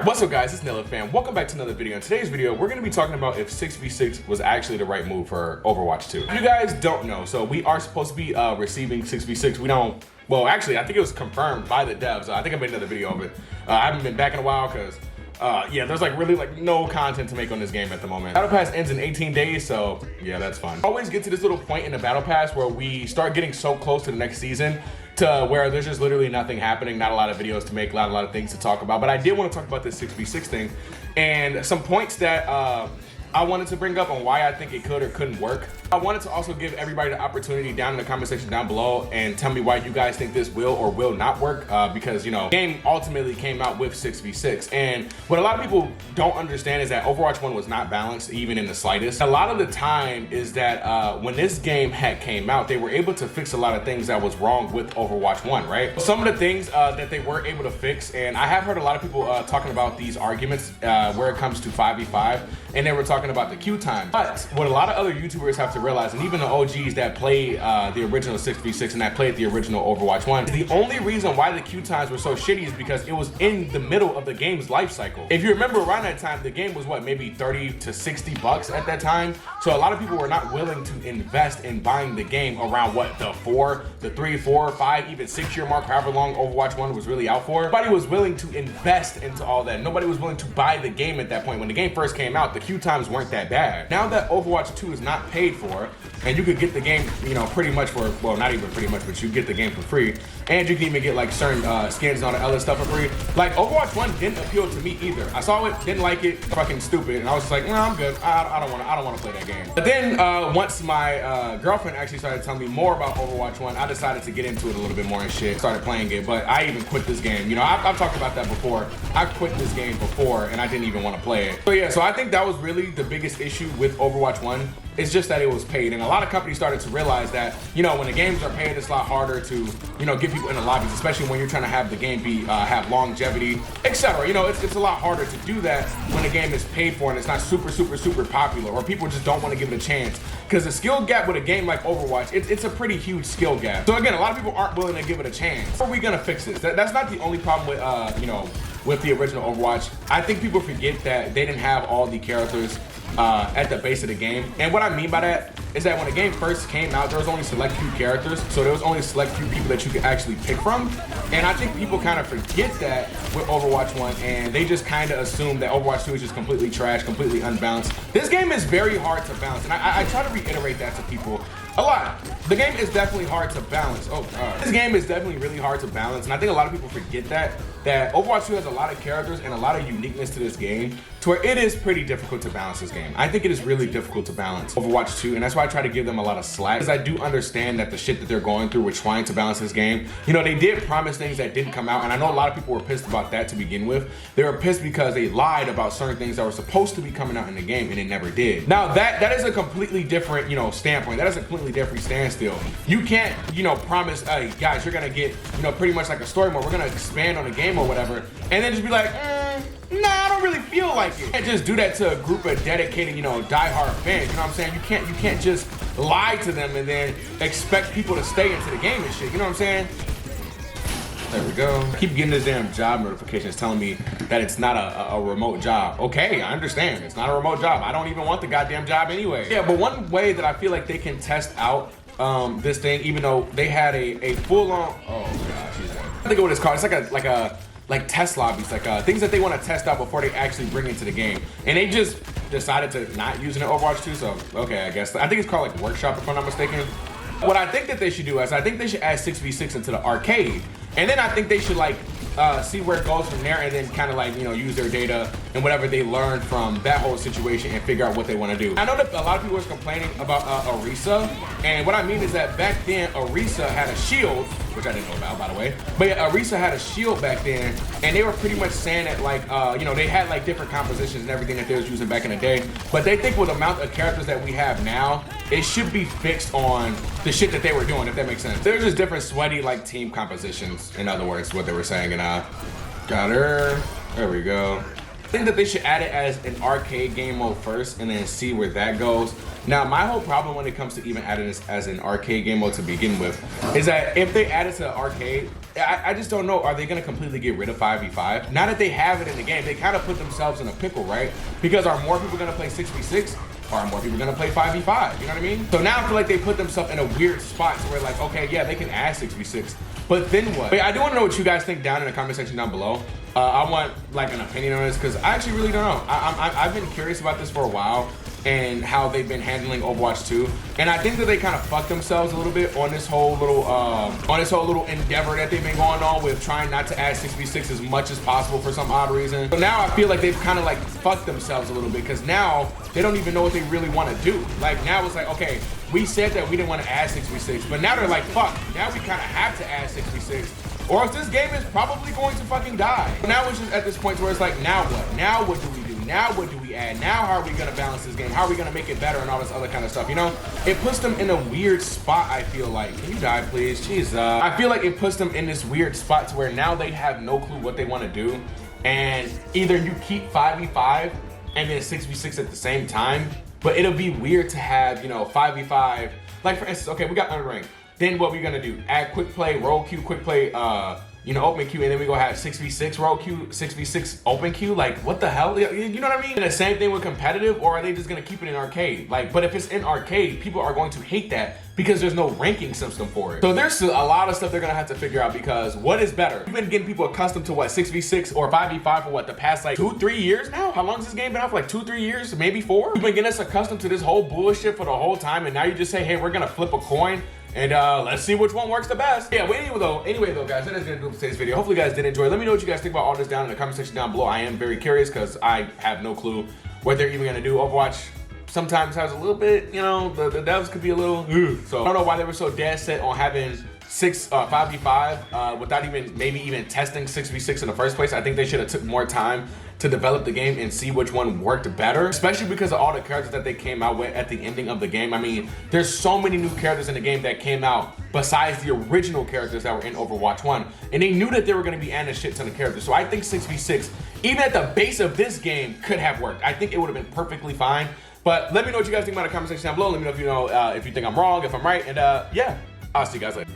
What's up guys, it's Nilla Fam. Welcome back to another video. In today's video, we're gonna be talking about if 6v6 was actually the right move for Overwatch 2. If you guys don't know, so we are supposed to be receiving 6v6. Well, actually, I think it was confirmed by the devs. I think I made another video of it. I haven't been back in a while because yeah, there's really no content to make on this game at the moment. Battle Pass ends in 18 days, so yeah, that's fun. Always get to this little point in the Battle Pass where we start getting so close to the next season to where there's just literally nothing happening, not a lot of videos to make, not a lot of things to talk about. But I did want to talk about this 6v6 thing and some points that I wanted to bring up on why I think it could or couldn't work. I wanted to also give everybody the opportunity down in the comment section down below and tell me why you guys think this will or will not work, because, you know, the game ultimately came out with 6v6. And what a lot of people don't understand is that Overwatch 1 was not balanced even in the slightest. A lot of the time is that when this game came out, they were able to fix a lot of things that was wrong with Overwatch 1, right? Some of the things that they were able to fix, and I have heard a lot of people talking about these arguments where it comes to 5v5, and they were talking about the queue time. But what a lot of other YouTubers have to realize, and even the OGs that play the original 6v6 and that played the original Overwatch 1, is the only reason why the queue times were so shitty is because it was in the middle of the game's life cycle. If you remember, around that time, the game was what, maybe 30 to 60 bucks at that time. So a lot of people were not willing to invest in buying the game around what, the 3, 4, 5, even 6-year mark, however long Overwatch 1 was really out for. Nobody was willing to invest into all that. Nobody was willing to buy the game at that point. When the game first came out, the queue times weren't that bad. Now that Overwatch 2 is not paid for, and you could get the game, you know, pretty much for, well, not even pretty much, but you get the game for free, and you can even get like certain skins and all the other stuff for free. Like, Overwatch 1 didn't appeal to me either. I saw it, didn't like it, fucking stupid, and I was just like, no, I'm good. I don't want to play that game. But then once my girlfriend actually started telling me more about Overwatch 1, I decided to get into it a little bit more and shit. Started playing it, but I even quit this game. You know, I've talked about that before. I quit this game before, and I didn't even want to play it. So yeah, so I think that was really the biggest issue with Overwatch 1. It's just that it was paid, and a lot of companies started to realize that, you know, when the games are paid, it's a lot harder to, you know, get people in the lobbies, especially when you're trying to have the game be have longevity, etc. You know, it's a lot harder to do that when the game is paid for and it's not super popular, or people just don't want to give it a chance, because the skill gap with a game like Overwatch, it's a pretty huge skill gap. So again, a lot of people aren't willing to give it a chance. How are we gonna fix this? That's not the only problem with you know, with the original Overwatch. I think people forget that they didn't have all the characters at the base of the game. And what I mean by that is that when the game first came out, there was only select few characters, so there was only select few people that you could actually pick from. And I think people kind of forget that with Overwatch 1, and they just kind of assume that Overwatch 2 is just completely trash, completely unbalanced. This game is very hard to balance, and I try to reiterate that to people a lot. The game is definitely hard to balance. Oh God. This game is definitely really hard to balance, and I think a lot of people forget that Overwatch 2 has a lot of characters and a lot of uniqueness to this game, to where it is pretty difficult to balance this game. I think it is really difficult to balance Overwatch 2, and that's why I try to give them a lot of slack, because I do understand that the shit that they're going through with trying to balance this game, you know, they did promise things that didn't come out, and I know a lot of people were pissed about that to begin with. They were pissed because they lied about certain things that were supposed to be coming out in the game, and it never did. Now, that is a completely different, you know, standpoint. That is a completely different standstill. You can't, you know, promise, hey, guys, you're gonna get, you know, pretty much like a story mode. We're gonna expand on the game or whatever, and then just be like, nah, I don't really feel like it. You can't just do that to a group of dedicated, you know, diehard fans. You know what I'm saying? You can't just lie to them and then expect people to stay into the game and shit. You know what I'm saying? There we go. I keep getting this damn job notifications telling me that it's not a remote job. Okay, I understand. It's not a remote job. I don't even want the goddamn job anyway. Yeah, but one way that I feel like they can test out this thing, even though they had a full-on, oh gosh, I think what it's called. It's like test lobbies, like things that they want to test out before they actually bring into the game. And they just decided to not use it in Overwatch 2, so okay, I guess. I think it's called like Workshop, if I'm not mistaken. What I think that they should do is, I think they should add 6v6 into the arcade. And then I think they should like see where it goes from there, and then kind of like, you know, use their data and whatever they learned from that whole situation and figure out what they want to do. I know that a lot of people was complaining about Orisa, and what I mean is that back then Orisa had a shield, which I didn't know about, by the way. But yeah, Orisa had a shield back then, and they were pretty much saying that like, you know, they had like different compositions and everything that they was using back in the day. But they think with the amount of characters that we have now, it should be fixed on the shit that they were doing, if that makes sense. There's just different sweaty like team compositions, in other words, what they were saying. And got her. There we go. think that they should add it as an arcade game mode first and then see where that goes. Now, my whole problem when it comes to even adding this as an arcade game mode to begin with is that if they add it to arcade, I just don't know, are they gonna completely get rid of 5v5? Now that they have it in the game, they kind of put themselves in a pickle, right? Because are more people gonna play 6v6? Or are more people gonna play 5v5? You know what I mean? So now I feel like they put themselves in a weird spot where like, okay, yeah, they can add 6v6, but then what? Wait, I do wanna know what you guys think down in the comment section down below. I want like an opinion on this because I actually really don't know. I've been curious about this for a while and how they've been handling Overwatch 2, and I think that they kind of fucked themselves a little bit on this whole little endeavor that they've been going on with trying not to add 6v6 as much as possible for some odd reason. So now I feel like they've kind of like fucked themselves a little bit because now they don't even know what they really want to do. Like now it's like, okay, we said that we didn't want to add 6v6, but now they're like, fuck, now we kind of have to add 6v6, or else this game is probably going to fucking die. Now it's just at this point where it's like, now what? Now what do we do? Now what do we add? Now how are we gonna balance this game? How are we gonna make it better and all this other kind of stuff, you know? It puts them in a weird spot, I feel like. Can you die, please? Jesus. I feel like it puts them in this weird spot to where now they have no clue what they want to do. And either you keep 5v5 and then 6v6 at the same time, but it'll be weird to have, you know, 5v5. Like for instance, okay, we got unranked. Then what we're gonna do? Add quick play, roll queue, quick play, you know, open queue, and then we gonna have 6v6 roll queue, 6v6 open queue. Like, what the hell? You know what I mean? And the same thing with competitive, or are they just gonna keep it in arcade? Like, but if it's in arcade, people are going to hate that because there's no ranking system for it. So there's a lot of stuff they're gonna have to figure out because what is better? We've been getting people accustomed to what, 6v6 or 5v5 for what, the past like 2-3 years now? How long has this game been out for? Like 2-3 years, maybe 4? You've been getting us accustomed to this whole bullshit for the whole time, and now you just say, hey, we're gonna flip a coin and let's see which one works the best. Yeah, but anyway though, guys, that is gonna do it for today's video. Hopefully you guys did enjoy. Let me know what you guys think about all this down in the comment section down below. I am very curious because I have no clue what they're even gonna do. Overwatch sometimes has a little bit, you know, the devs could be a little, so I don't know why they were so dead set on having 5v5 without maybe even testing 6v6 in the first place. I think they should have took more time to develop the game and see which one worked better, especially because of all the characters that they came out with at the ending of the game. I mean, there's so many new characters in the game that came out besides the original characters that were in Overwatch 1, and they knew that they were going to be adding a shit ton of characters. So I think 6v6, even at the base of this game, could have worked. I think it would have been perfectly fine. But let me know what you guys think about in the comment section down below. Let me know if you know if you think I'm wrong, if I'm right, and yeah, I'll see you guys later.